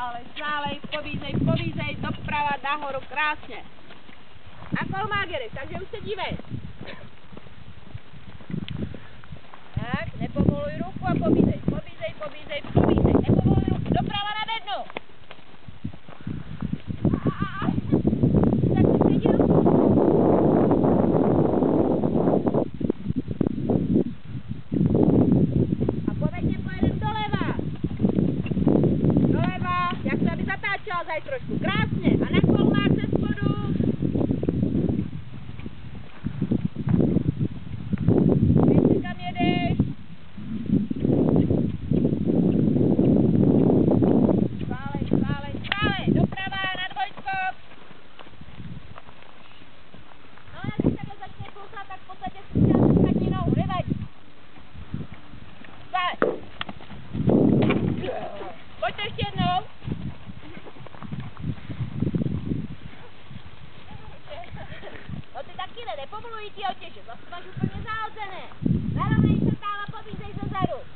Sválej, pobízej, doprava, nahoru, krásně. Na kolmágery, takže už se dívej. Tak, nepovoluj ruku a pobízej, nepovoluj ruku, doprava na bednu. Tak si sedil. A povedně pojedem doleva. Jak se aby zatáčela zaj trošku, krásně. A na kolmách ze spodu. Víš si kam jedeš. Sválej, doprava na dvojskok. No a když takhle začne kousat, tak v podstatě si chtěla zadní nohu, nevadí. Sválej. Pojďte ještě jednou. No ty taky nepovolují ti otěže, zase máš úplně zahozené. Narovnej se tam a pobízej ze zadu.